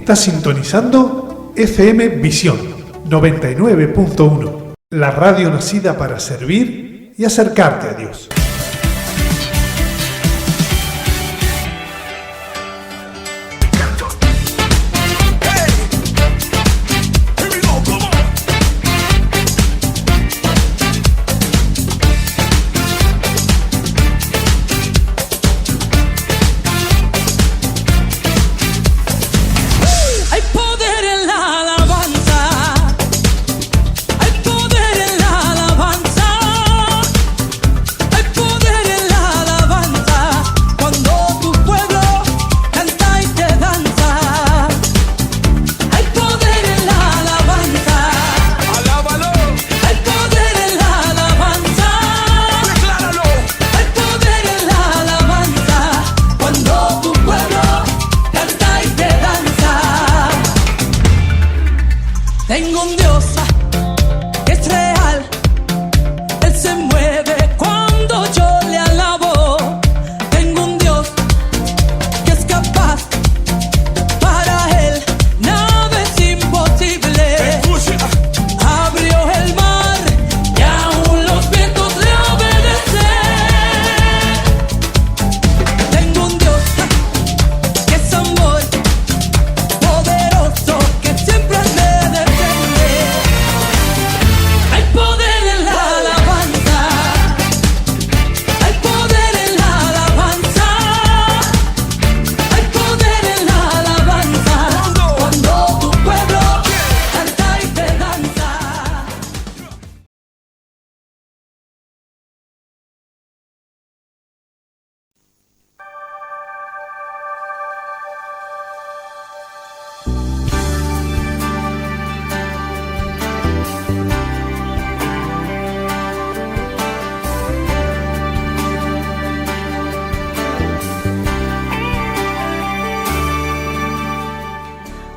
Está sintonizando FM Visión 99.1, la radio nacida para servir y acercarte a Dios.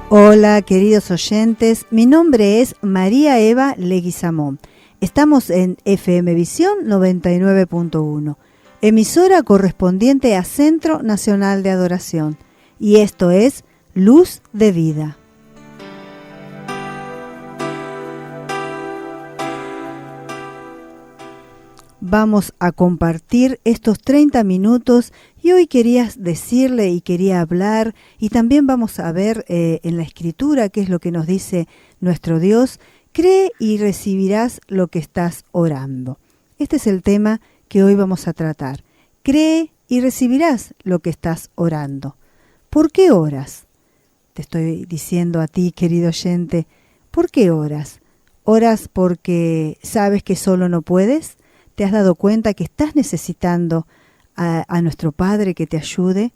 Hola queridos oyentes, mi nombre es María Eva Leguizamón. Estamos en FM Visión 99.1, emisora correspondiente a Centro Nacional de Adoración, y esto es Luz de Vida. Vamos a compartir estos 30 minutos y hoy quería decirle y quería hablar, y también vamos a ver en la Escritura qué es lo que nos dice nuestro Dios. Cree y recibirás lo que estás orando. Este es el tema que hoy vamos a tratar. Cree y recibirás lo que estás orando. ¿Por qué oras? Te estoy diciendo a ti, querido oyente, ¿por qué oras? ¿Oras porque sabes que solo no puedes? ¿Te has dado cuenta que estás necesitando a nuestro Padre que te ayude?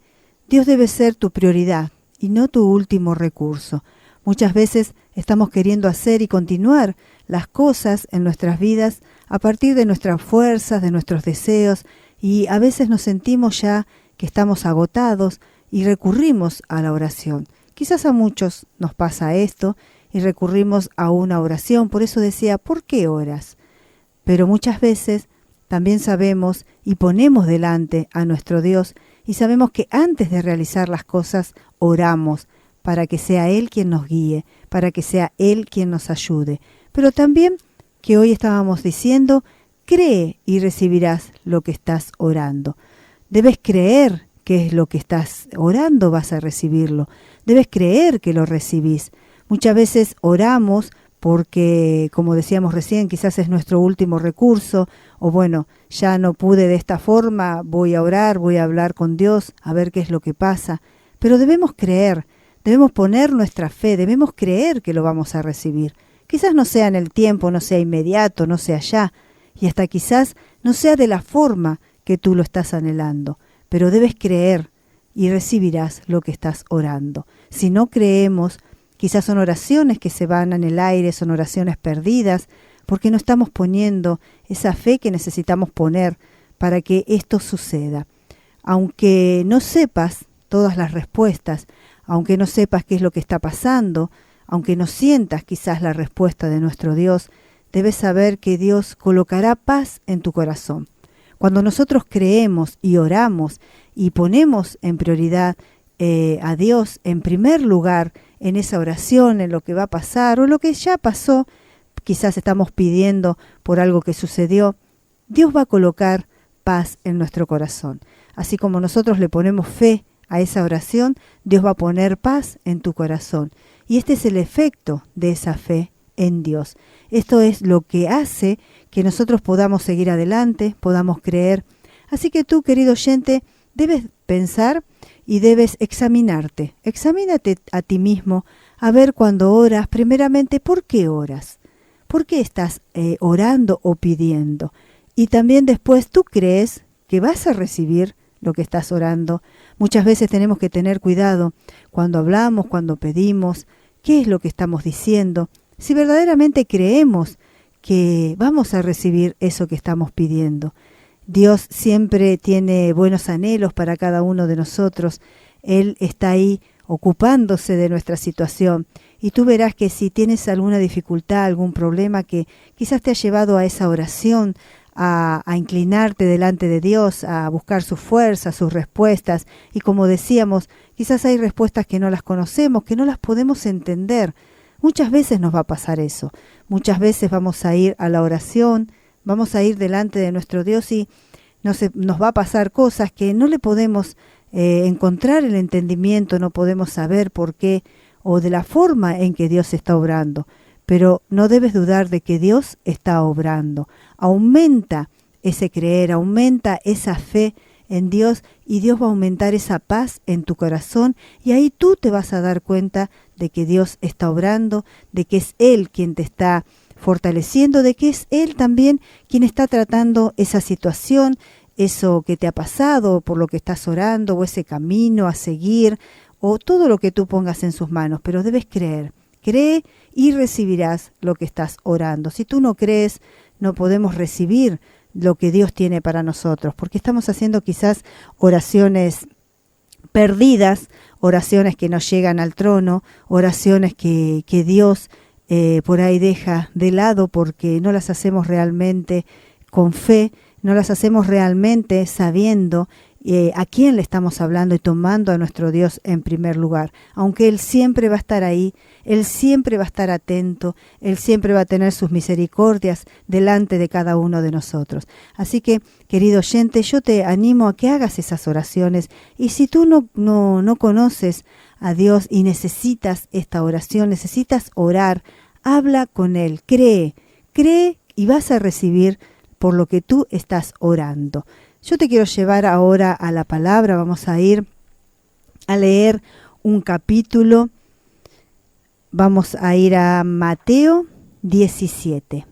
Dios debe ser tu prioridad y no tu último recurso. Muchas veces estamos queriendo hacer y continuar las cosas en nuestras vidas a partir de nuestras fuerzas, de nuestros deseos, y a veces nos sentimos ya que estamos agotados y recurrimos a la oración. Quizás a muchos nos pasa esto y recurrimos a una oración. Por eso decía, ¿por qué oras? Pero muchas veces también sabemos y ponemos delante a nuestro Dios y sabemos que antes de realizar las cosas oramos para que sea Él quien nos guíe, para que sea Él quien nos ayude. Pero también que hoy estábamos diciendo, cree y recibirás lo que estás orando. Debes creer que es lo que estás orando, vas a recibirlo. Debes creer que lo recibís. Muchas veces oramos porque, como decíamos recién, quizás es nuestro último recurso, o bueno, ya no pude de esta forma, voy a orar, voy a hablar con Dios, a ver qué es lo que pasa. Pero debemos creer, debemos poner nuestra fe, debemos creer que lo vamos a recibir. Quizás no sea en el tiempo, no sea inmediato, no sea ya, y hasta quizás no sea de la forma que tú lo estás anhelando, pero debes creer y recibirás lo que estás orando. Si no creemos, quizás son oraciones que se van en el aire, son oraciones perdidas, porque no estamos poniendo esa fe que necesitamos poner para que esto suceda. Aunque no sepas todas las respuestas, aunque no sepas qué es lo que está pasando, aunque no sientas quizás la respuesta de nuestro Dios, debes saber que Dios colocará paz en tu corazón. Cuando nosotros creemos y oramos y ponemos en prioridad a Dios en primer lugar en esa oración, en lo que va a pasar o lo que ya pasó. Quizás estamos pidiendo por algo que sucedió. Dios va a colocar paz en nuestro corazón. Así como nosotros le ponemos fe a esa oración, Dios va a poner paz en tu corazón. Y este es el efecto de esa fe en Dios. Esto es lo que hace que nosotros podamos seguir adelante, podamos creer. Así que tú, querido oyente, debes pensar y debes examinarte. Examínate a ti mismo a ver cuando oras, primeramente, ¿por qué oras? ¿Por qué estás orando o pidiendo? Y también después, ¿tú crees que vas a recibir lo que estás orando? Muchas veces tenemos que tener cuidado cuando hablamos, cuando pedimos, qué es lo que estamos diciendo. Si verdaderamente creemos que vamos a recibir eso que estamos pidiendo. Dios siempre tiene buenos anhelos para cada uno de nosotros. Él está ahí ocupándose de nuestra situación. Y tú verás que si tienes alguna dificultad, algún problema que quizás te ha llevado a esa oración, a inclinarte delante de Dios, a buscar su fuerza, sus respuestas. Y como decíamos, quizás hay respuestas que no las conocemos, que no las podemos entender. Muchas veces nos va a pasar eso. Muchas veces vamos a ir a la oración, vamos a ir delante de nuestro Dios y nos va a pasar cosas que no le podemos encontrar el entendimiento, no podemos saber por qué o de la forma en que Dios está obrando. Pero no debes dudar de que Dios está obrando. Aumenta ese creer, aumenta esa fe en Dios y Dios va a aumentar esa paz en tu corazón y ahí tú te vas a dar cuenta de que Dios está obrando, de que es Él quien te está fortaleciendo, de que es Él también quien está tratando esa situación, eso que te ha pasado, por lo que estás orando, o ese camino a seguir, o todo lo que tú pongas en sus manos, pero debes creer. Cree y recibirás lo que estás orando. Si tú no crees, no podemos recibir lo que Dios tiene para nosotros, porque estamos haciendo quizás oraciones perdidas, oraciones que no llegan al trono, oraciones que Dios por ahí deja de lado porque no las hacemos realmente con fe, no las hacemos realmente sabiendo a quién le estamos hablando y tomando a nuestro Dios en primer lugar. Aunque Él siempre va a estar ahí, Él siempre va a estar atento, Él siempre va a tener sus misericordias delante de cada uno de nosotros. Así que, querido oyente, yo te animo a que hagas esas oraciones y si tú no conoces a Dios y necesitas esta oración, necesitas orar, habla con Él, cree y vas a recibir por lo que tú estás orando. Yo te quiero llevar ahora a la palabra, vamos a ir a leer un capítulo, vamos a ir a Mateo 17.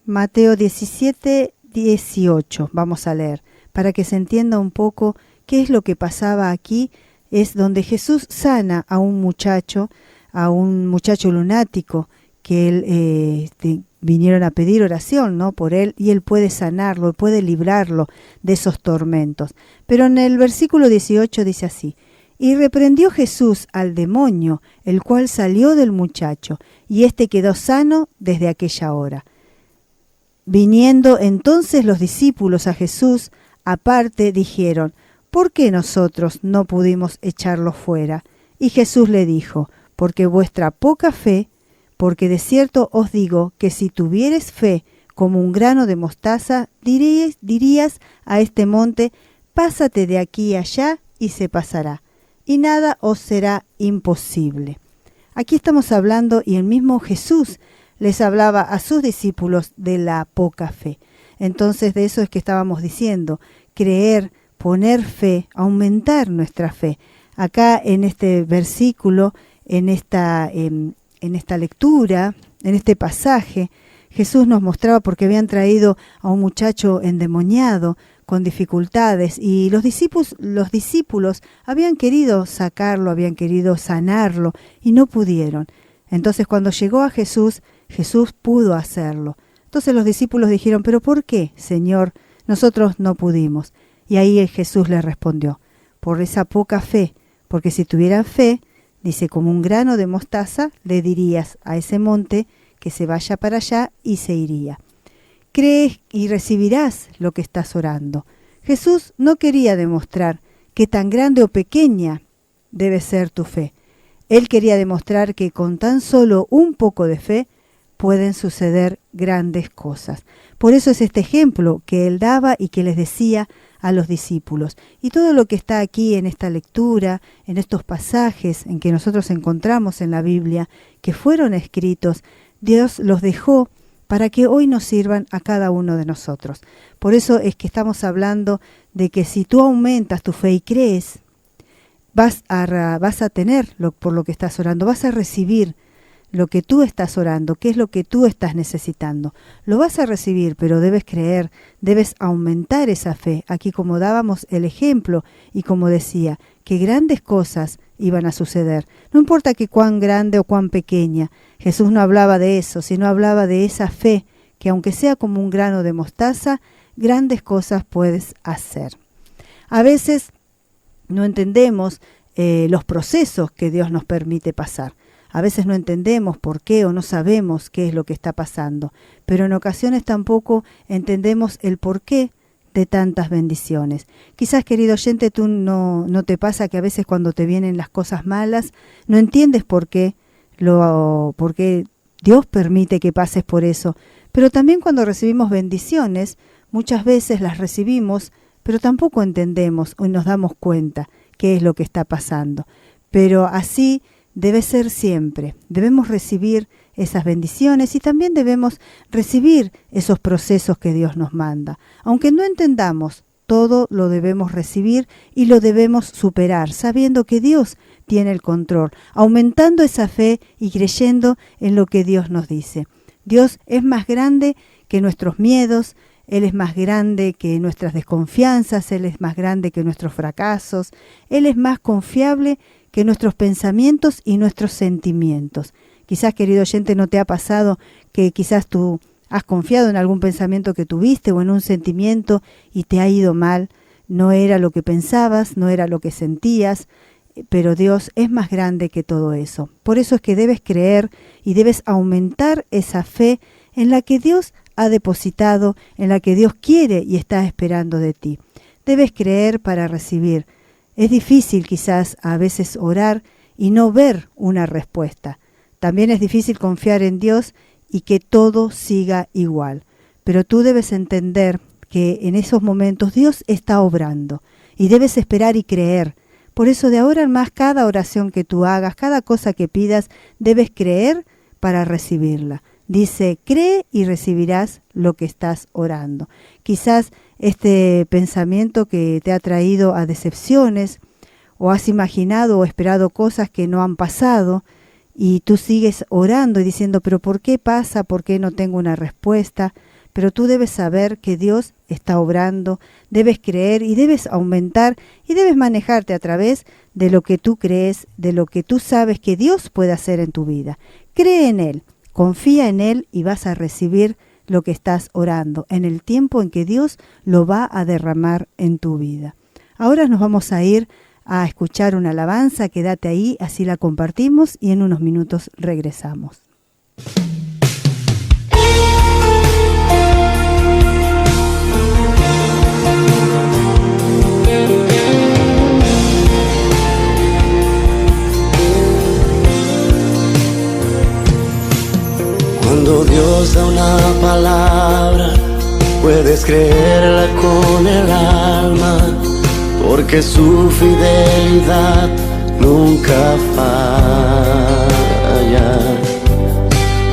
Mateo 17, 18, vamos a leer, para que se entienda un poco qué es lo que pasaba aquí, es donde Jesús sana a un muchacho lunático, que él vinieron a pedir oración, ¿no?, por él, y él puede sanarlo, puede librarlo de esos tormentos. Pero en el versículo 18 dice así: y reprendió Jesús al demonio, el cual salió del muchacho, y éste quedó sano desde aquella hora. Viniendo entonces los discípulos a Jesús aparte, dijeron: ¿por qué nosotros no pudimos echarlo fuera? Y Jesús le dijo: porque vuestra poca fe. Porque de cierto os digo que si tuvieres fe como un grano de mostaza, dirías a este monte: pásate de aquí allá, y se pasará, y nada os será imposible. Aquí estamos hablando, y el mismo Jesús les hablaba a sus discípulos de la poca fe. Entonces de eso es que estábamos diciendo, creer, poner fe, aumentar nuestra fe. Acá en este versículo, en esta lectura, en este pasaje, Jesús nos mostraba porque habían traído a un muchacho endemoniado con dificultades y los discípulos habían querido sacarlo, habían querido sanarlo y no pudieron. Entonces cuando llegó a Jesús, Jesús pudo hacerlo. Entonces los discípulos dijeron: ¿pero por qué, Señor, nosotros no pudimos? Y ahí Jesús les respondió: por esa poca fe, porque si tuvieran fe, dice, como un grano de mostaza, le dirías a ese monte que se vaya para allá y se iría. Crees y recibirás lo que estás orando. Jesús no quería demostrar qué tan grande o pequeña debe ser tu fe. Él quería demostrar que con tan solo un poco de fe pueden suceder grandes cosas. Por eso es este ejemplo que él daba y que les decía a los discípulos. Y todo lo que está aquí en esta lectura, en estos pasajes en que nosotros encontramos en la Biblia, que fueron escritos, Dios los dejó para que hoy nos sirvan a cada uno de nosotros. Por eso es que estamos hablando de que si tú aumentas tu fe y crees, vas a tener por lo que estás orando, vas a recibir lo que tú estás orando, qué es lo que tú estás necesitando. Lo vas a recibir, pero debes creer, debes aumentar esa fe. Aquí como dábamos el ejemplo y como decía, que grandes cosas iban a suceder. No importa que cuán grande o cuán pequeña. Jesús no hablaba de eso, sino hablaba de esa fe que aunque sea como un grano de mostaza, grandes cosas puedes hacer. A veces no entendemos los procesos que Dios nos permite pasar. A veces no entendemos por qué o no sabemos qué es lo que está pasando, pero en ocasiones tampoco entendemos el porqué de tantas bendiciones. Quizás, querido oyente, tú no te pasa que a veces cuando te vienen las cosas malas, no entiendes por qué Dios permite que pases por eso. Pero también cuando recibimos bendiciones, muchas veces las recibimos, pero tampoco entendemos o nos damos cuenta qué es lo que está pasando. Pero así debe ser siempre. Debemos recibir esas bendiciones y también debemos recibir esos procesos que Dios nos manda. Aunque no entendamos, todo lo debemos recibir y lo debemos superar, sabiendo que Dios tiene el control, aumentando esa fe y creyendo en lo que Dios nos dice. Dios es más grande que nuestros miedos, Él es más grande que nuestras desconfianzas, Él es más grande que nuestros fracasos, Él es más confiable que nuestros pensamientos y nuestros sentimientos. Quizás, querido oyente, no te ha pasado que quizás tú has confiado en algún pensamiento que tuviste o en un sentimiento y te ha ido mal. No era lo que pensabas, no era lo que sentías, pero Dios es más grande que todo eso. Por eso es que debes creer y debes aumentar esa fe en la que Dios ha depositado, en la que Dios quiere y está esperando de ti. Debes creer para recibir. Es difícil quizás a veces orar y no ver una respuesta. También es difícil confiar en Dios y que todo siga igual. Pero tú debes entender que en esos momentos Dios está obrando y debes esperar y creer. Por eso de ahora en más, cada oración que tú hagas, cada cosa que pidas, debes creer para recibirla. Dice, cree y recibirás lo que estás orando. Quizás este pensamiento que te ha traído a decepciones, o has imaginado o esperado cosas que no han pasado, y tú sigues orando y diciendo, pero ¿por qué pasa? ¿Por qué no tengo una respuesta? Pero tú debes saber que Dios está obrando, debes creer y debes aumentar y debes manejarte a través de lo que tú crees, de lo que tú sabes que Dios puede hacer en tu vida. Cree en Él, confía en Él y vas a recibir lo que estás orando en el tiempo en que Dios lo va a derramar en tu vida. Ahora nos vamos a ir a escuchar una alabanza, quédate ahí, así la compartimos y en unos minutos regresamos. Cuando Dios da una palabra, puedes creerla con el alma, porque su fidelidad nunca falla,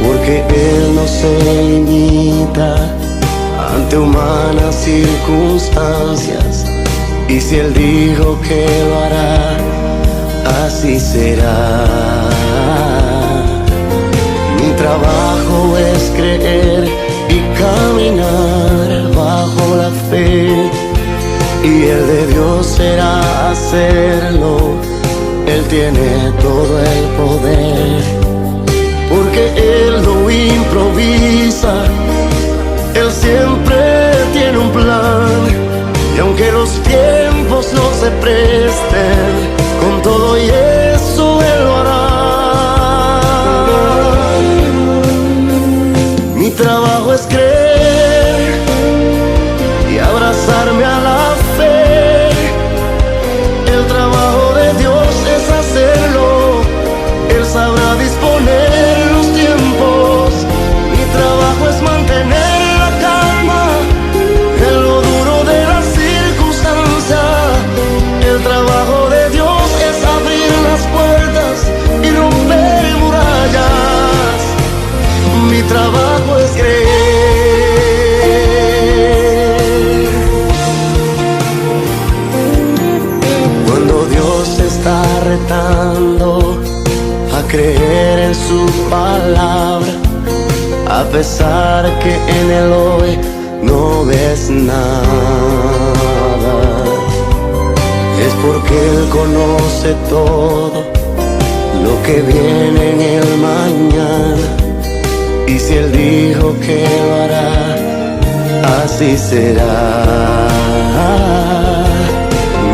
porque Él no se limita ante humanas circunstancias, y si Él dijo que lo hará, así será. Mi trabajo es creer y caminar bajo la fe, y el de Dios será hacerlo. Él tiene todo el poder, porque Él no improvisa, Él siempre tiene un plan, y aunque los tiempos no se presten, con todo y eso Él lo hará. Mi trabajo es creer y abrazarme a la fe. El trabajo de Dios es hacerlo, palabra, a pesar que en el hoy no ves nada. Es porque Él conoce todo lo que viene en el mañana. Y si Él dijo que lo hará, así será.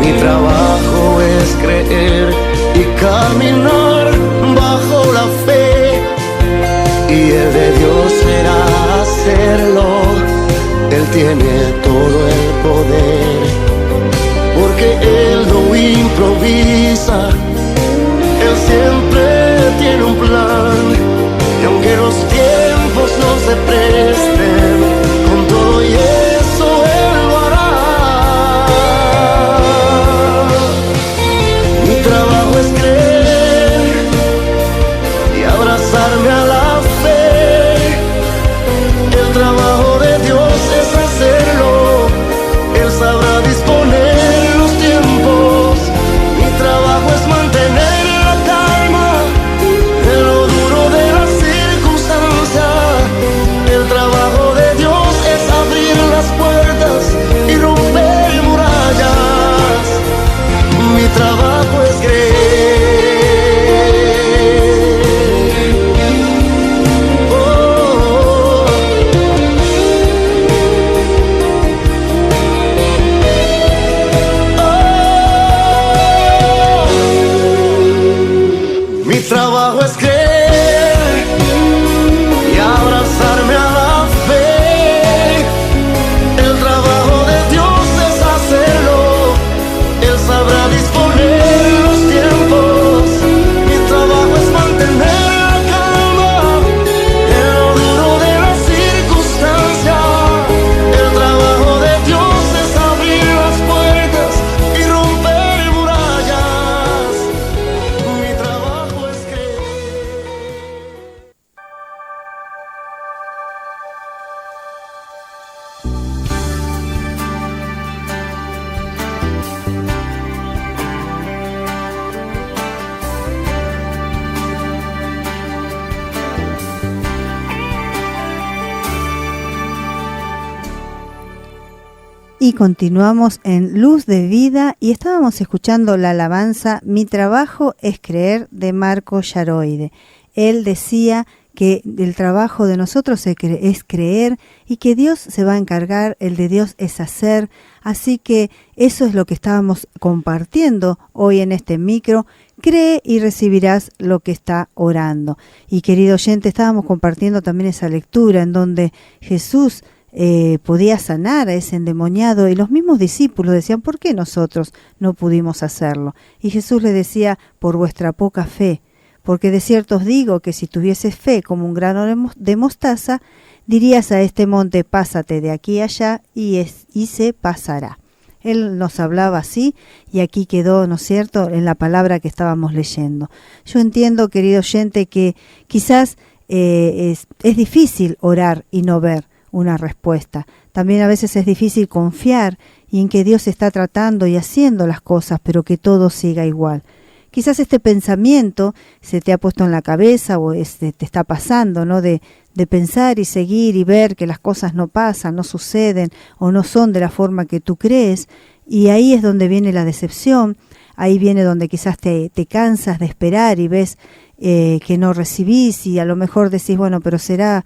Mi trabajo es creer y caminar bajo la fe, y el de Dios será hacerlo. Él tiene todo el poder, porque Él no improvisa. Él siempre tiene un plan, y aunque los tiempos no se presten, con todo y eso Él lo hará. Mi trabajo es creer y abrazarme a la fe. El trabajo de Dios es hacerlo. Él sabrá disponer los tiempos. Mi trabajo es mantener la calma en lo duro de la circunstancia. El trabajo de Dios es abrir las puertas y romper murallas. Mi trabajo es creer. Mi trabajo es creer y abrazarme a la fe. El trabajo de Dios es hacerlo. Él sabrá disponer los tiempos. Mi trabajo es mantener la calma en lo duro de la circunstancia. El trabajo de Dios es abrir las puertas y romper murallas. Mi trabajo es creer. Y continuamos en Luz de Vida y estábamos escuchando la alabanza Mi trabajo es creer de Marco Yaroide. Él decía que el trabajo de nosotros es creer y que Dios se va a encargar, el de Dios es hacer. Así que eso es lo que estábamos compartiendo hoy en este micro. Cree y recibirás lo que está orando. Y querido oyente, estábamos compartiendo también esa lectura en donde Jesús podía sanar a ese endemoniado y los mismos discípulos decían, ¿por qué nosotros no pudimos hacerlo? Y Jesús le decía, por vuestra poca fe, porque de cierto os digo que si tuvieses fe como un grano de mostaza, dirías a este monte, pásate de aquí a allá y se pasará. Él nos hablaba así y aquí quedó, ¿no es cierto?, en la palabra que estábamos leyendo. Yo entiendo, querido oyente, que quizás es difícil orar y no ver una respuesta. También a veces es difícil confiar y en que Dios está tratando y haciendo las cosas, pero que todo siga igual. Quizás este pensamiento se te ha puesto en la cabeza o te está pasando, ¿no? De pensar y seguir y ver que las cosas no pasan, no suceden o no son de la forma que tú crees, y ahí es donde viene la decepción. Ahí viene donde quizás te cansas de esperar y ves que no recibís y a lo mejor decís, bueno, pero será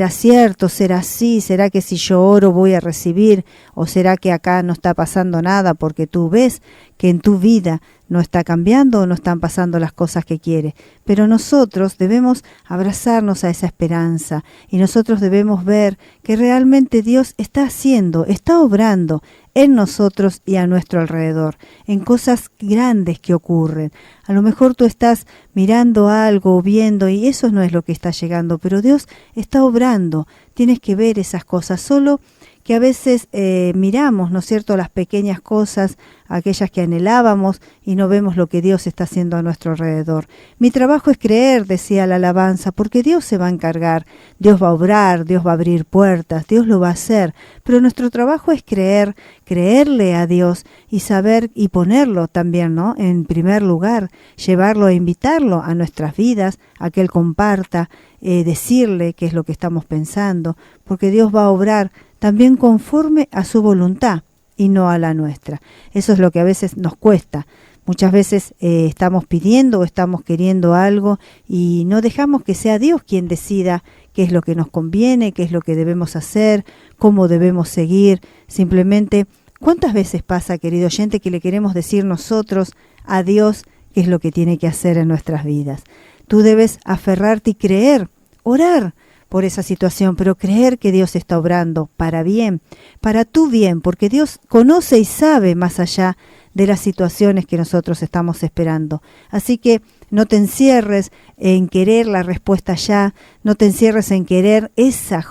cierto, será así, será que si yo oro voy a recibir, o será que acá no está pasando nada porque tú ves que en tu vida no está cambiando o no están pasando las cosas que quieres. Pero nosotros debemos abrazarnos a esa esperanza y nosotros debemos ver que realmente Dios está haciendo, está obrando en nosotros y a nuestro alrededor, en cosas grandes que ocurren. A lo mejor tú estás mirando algo o viendo y eso no es lo que está llegando, pero Dios está obrando. Tienes que ver esas cosas, solo que a veces miramos, ¿no es cierto?, las pequeñas cosas, aquellas que anhelábamos y no vemos lo que Dios está haciendo a nuestro alrededor. Mi trabajo es creer, decía la alabanza, porque Dios se va a encargar, Dios va a obrar, Dios va a abrir puertas, Dios lo va a hacer, pero nuestro trabajo es creer, creerle a Dios y saber y ponerlo también, ¿no?, en primer lugar, llevarlo e invitarlo a nuestras vidas, a que Él comparta, decirle qué es lo que estamos pensando, porque Dios va a obrar también conforme a su voluntad y no a la nuestra. Eso es lo que a veces nos cuesta. Muchas veces estamos pidiendo o estamos queriendo algo y no dejamos que sea Dios quien decida qué es lo que nos conviene, qué es lo que debemos hacer, cómo debemos seguir. Simplemente, ¿cuántas veces pasa, querido oyente, que le queremos decir nosotros a Dios qué es lo que tiene que hacer en nuestras vidas? Tú debes aferrarte y creer, orar por esa situación, pero creer que Dios está obrando para bien, para tu bien, porque Dios conoce y sabe más allá de las situaciones que nosotros estamos esperando. Así que no te encierres en querer la respuesta ya, no te encierres en querer esa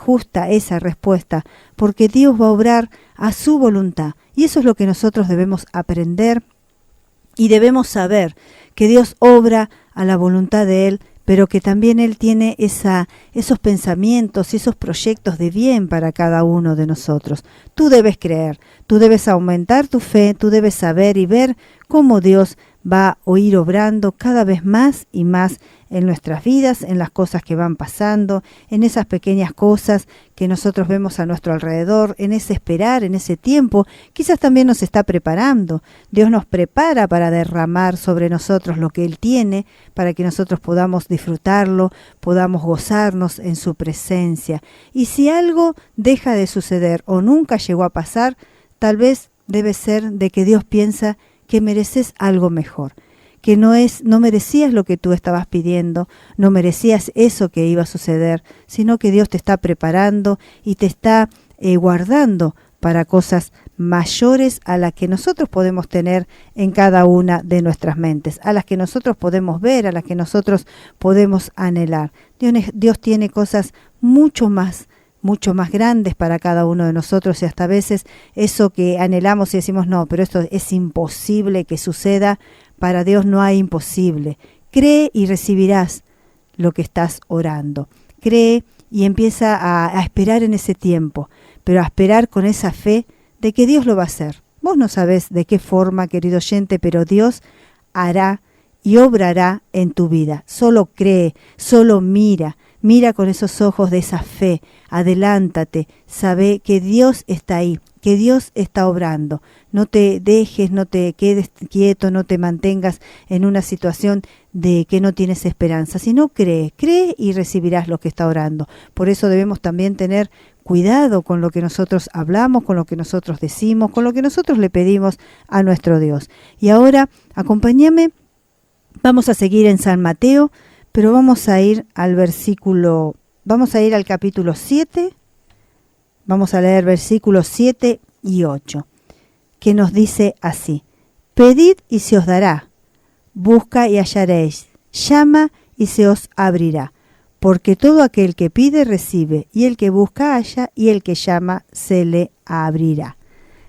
respuesta, porque Dios va a obrar a su voluntad. Y eso es lo que nosotros debemos aprender y debemos saber, que Dios obra a la voluntad de Él, pero que también Él tiene esos pensamientos y esos proyectos de bien para cada uno de nosotros. Tú debes creer, tú debes aumentar tu fe, tú debes saber y ver cómo Dios va a ir obrando cada vez más y más en nuestras vidas, en las cosas que van pasando, en esas pequeñas cosas que nosotros vemos a nuestro alrededor, en ese esperar, en ese tiempo. Quizás también nos está preparando. Dios nos prepara para derramar sobre nosotros lo que Él tiene, para que nosotros podamos disfrutarlo, podamos gozarnos en su presencia. Y si algo deja de suceder o nunca llegó a pasar, tal vez debe ser de que Dios piensa que mereces algo mejor, que no merecías lo que tú estabas pidiendo, no merecías eso que iba a suceder, sino que Dios te está preparando y te está guardando para cosas mayores a las que nosotros podemos tener en cada una de nuestras mentes, a las que nosotros podemos ver, a las que nosotros podemos anhelar. Dios tiene cosas mucho más grandes para cada uno de nosotros, y hasta a veces eso que anhelamos y decimos, no, pero esto es imposible que suceda, para Dios no hay imposible. Cree y recibirás lo que estás orando. Cree y empieza a esperar en ese tiempo, pero a esperar con esa fe de que Dios lo va a hacer. Vos no sabés de qué forma, querido oyente, pero Dios hará y obrará en tu vida. Solo cree, solo mira con esos ojos de esa fe, adelántate, sabe que Dios está ahí, que Dios está obrando. No te dejes, no te quedes quieto, no te mantengas en una situación de que no tienes esperanza, sino cree y recibirás lo que está orando. Por eso debemos también tener cuidado con lo que nosotros hablamos, con lo que nosotros decimos, con lo que nosotros le pedimos a nuestro Dios. Y ahora, acompáñame, vamos a seguir en San Mateo, pero vamos a ir al capítulo 7, vamos a leer versículos 7 y 8, que nos dice así: pedid y se os dará, busca y hallaréis, llama y se os abrirá, porque todo aquel que pide recibe, y el que busca halla, y el que llama se le abrirá.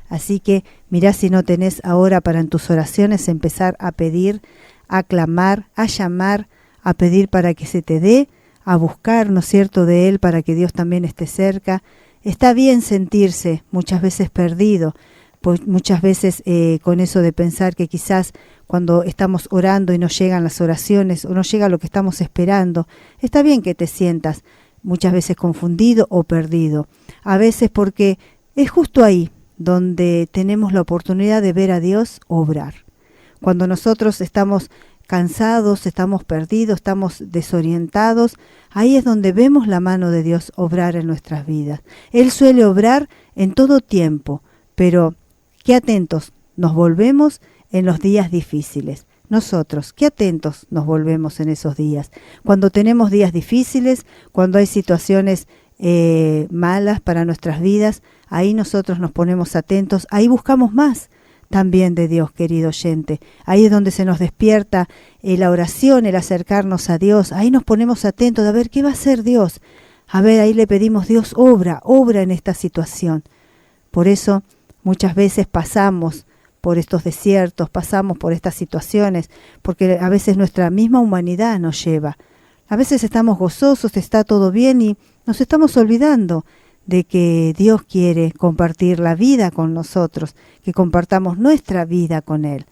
Así que mirá si no tenés ahora para en tus oraciones empezar a pedir, a clamar, a llamar, a pedir para que se te dé, a buscar, ¿no es cierto?, de Él para que Dios también esté cerca. Está bien sentirse muchas veces perdido, pues muchas veces con eso de pensar que quizás cuando estamos orando y no llegan las oraciones o no llega lo que estamos esperando, está bien que te sientas muchas veces confundido o perdido. A veces porque es justo ahí donde tenemos la oportunidad de ver a Dios obrar. Cuando nosotros estamos cansados, estamos perdidos, estamos desorientados, ahí es donde vemos la mano de Dios obrar en nuestras vidas. Él suele obrar en todo tiempo, pero qué atentos nos volvemos en los días difíciles. Nosotros, qué atentos nos volvemos en esos días. Cuando tenemos días difíciles, cuando hay situaciones malas para nuestras vidas, ahí nosotros nos ponemos atentos, ahí buscamos más también de Dios, querido oyente. Ahí es donde se nos despierta la oración, el acercarnos a Dios. Ahí nos ponemos atentos de ver qué va a hacer Dios. A ver, ahí le pedimos, Dios, obra en esta situación. Por eso muchas veces pasamos por estos desiertos, pasamos por estas situaciones, porque a veces nuestra misma humanidad nos lleva. A veces estamos gozosos, está todo bien y nos estamos olvidando de que Dios quiere compartir la vida con nosotros, que compartamos nuestra vida con Él.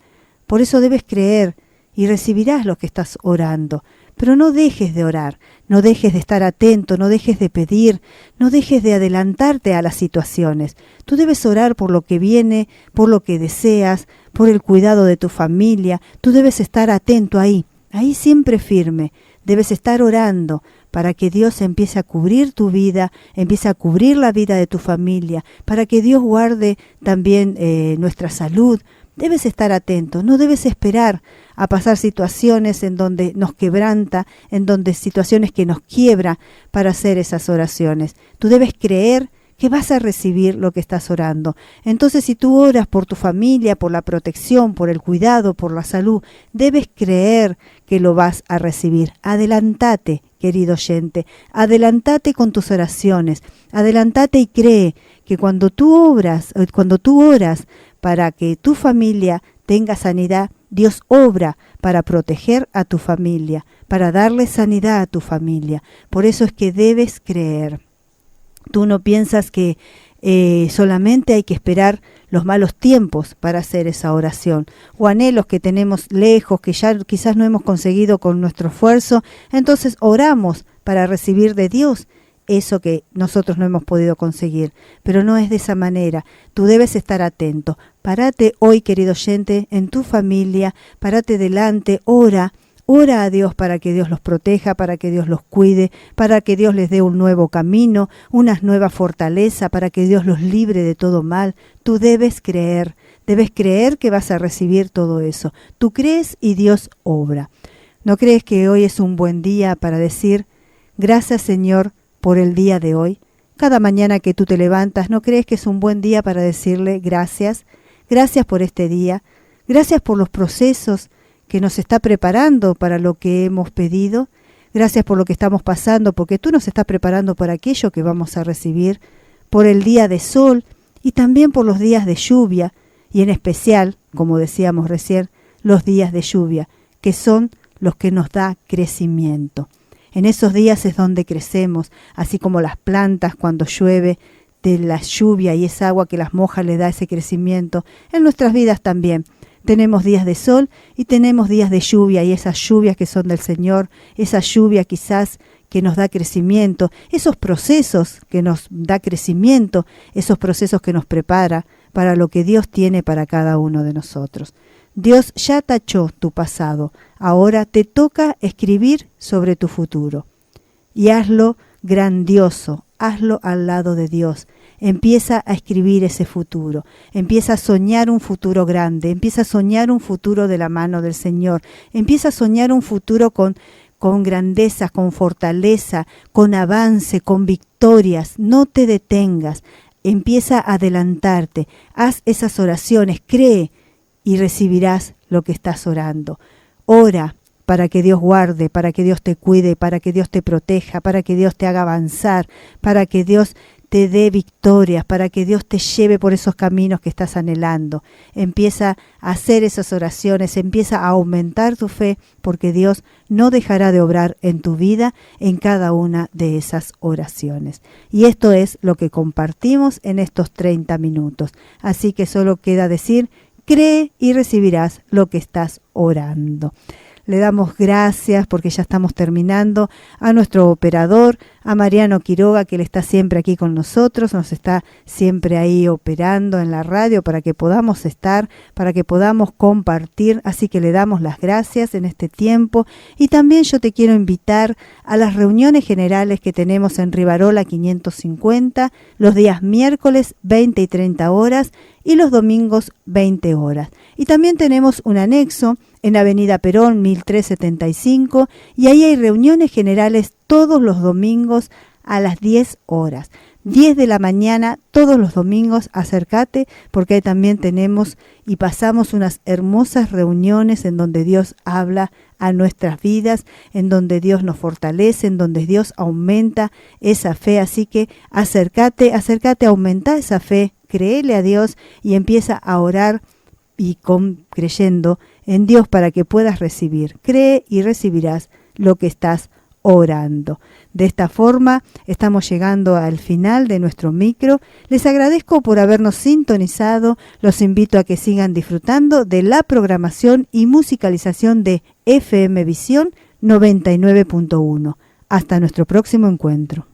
Por eso debes creer y recibirás lo que estás orando. Pero no dejes de orar, no dejes de estar atento, no dejes de pedir, no dejes de adelantarte a las situaciones. Tú debes orar por lo que viene, por lo que deseas, por el cuidado de tu familia. Tú debes estar atento ahí siempre firme. Debes estar orando para que Dios empiece a cubrir tu vida, empiece a cubrir la vida de tu familia, para que Dios guarde también nuestra salud. Debes estar atento, no debes esperar a pasar situaciones en donde nos quebranta, en donde situaciones que nos quiebra para hacer esas oraciones. Tú debes creer que vas a recibir lo que estás orando. Entonces, si tú oras por tu familia, por la protección, por el cuidado, por la salud, debes creer que lo vas a recibir. Adelántate, querido oyente, adelántate con tus oraciones, adelántate y cree que cuando tú oras para que tu familia tenga sanidad, Dios obra para proteger a tu familia, para darle sanidad a tu familia. Por eso es que debes creer. Tú no piensas que solamente hay que esperar los malos tiempos para hacer esa oración, o anhelos que tenemos lejos, que ya quizás no hemos conseguido con nuestro esfuerzo. Entonces oramos para recibir de Dios eso que nosotros no hemos podido conseguir, pero no es de esa manera. Tú debes estar atento. Párate hoy, querido oyente, en tu familia, párate delante, ora a Dios para que Dios los proteja, para que Dios los cuide, para que Dios les dé un nuevo camino, una nueva fortaleza, para que Dios los libre de todo mal. Tú debes creer que vas a recibir todo eso. Tú crees y Dios obra. ¿No crees que hoy es un buen día para decir, gracias Señor por el día de hoy? Cada mañana que tú te levantas, ¿no crees que es un buen día para decirle gracias? Gracias por este día, gracias por los procesos que nos está preparando para lo que hemos pedido, gracias por lo que estamos pasando, porque tú nos estás preparando para aquello que vamos a recibir, por el día de sol y también por los días de lluvia, y en especial, como decíamos recién, los días de lluvia, que son los que nos da crecimiento. En esos días es donde crecemos, así como las plantas cuando llueve, de la lluvia y esa agua que las moja le da ese crecimiento. En nuestras vidas también tenemos días de sol y tenemos días de lluvia, y esas lluvias que son del Señor, esa lluvia quizás que nos da crecimiento, esos procesos que nos da crecimiento, esos procesos que nos prepara para lo que Dios tiene para cada uno de nosotros. Dios ya tachó tu pasado, ahora te toca escribir sobre tu futuro. Y hazlo grandioso, hazlo al lado de Dios. Empieza a escribir ese futuro, empieza a soñar un futuro grande, empieza a soñar un futuro de la mano del Señor, empieza a soñar un futuro con grandeza, con fortaleza, con avance, con victorias. No te detengas, empieza a adelantarte, haz esas oraciones, cree y recibirás lo que estás orando. Ora para que Dios guarde, para que Dios te cuide, para que Dios te proteja, para que Dios te haga avanzar, para que Dios te dé victorias, para que Dios te lleve por esos caminos que estás anhelando. Empieza a hacer esas oraciones, empieza a aumentar tu fe, porque Dios no dejará de obrar en tu vida en cada una de esas oraciones. Y esto es lo que compartimos en estos 30 minutos. Así que solo queda decir, cree y recibirás lo que estás orando. Le damos gracias porque ya estamos terminando, a nuestro operador, a Mariano Quiroga, que él está siempre aquí con nosotros, nos está siempre ahí operando en la radio para que podamos estar, para que podamos compartir. Así que le damos las gracias en este tiempo. Y también yo te quiero invitar a las reuniones generales que tenemos en Rivarola 550, los días miércoles 20 y 30 horas y los domingos 20 horas. Y también tenemos un anexo en Avenida Perón 1375, y ahí hay reuniones generales todos los domingos a las 10 horas. 10 de la mañana todos los domingos, acércate, porque ahí también tenemos y pasamos unas hermosas reuniones en donde Dios habla a nuestras vidas, en donde Dios nos fortalece, en donde Dios aumenta esa fe. Así que acércate, aumenta esa fe créele a Dios y empieza a orar y creyendo en Dios para que puedas recibir. Cree y recibirás lo que estás orando. De esta forma estamos llegando al final de nuestro micro. Les agradezco por habernos sintonizado. Los invito a que sigan disfrutando de la programación y musicalización de FM Visión 99.1. Hasta nuestro próximo encuentro.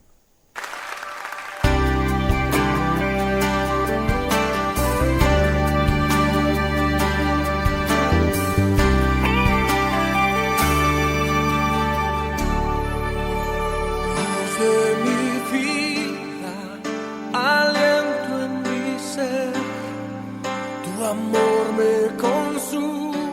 Amor me consume.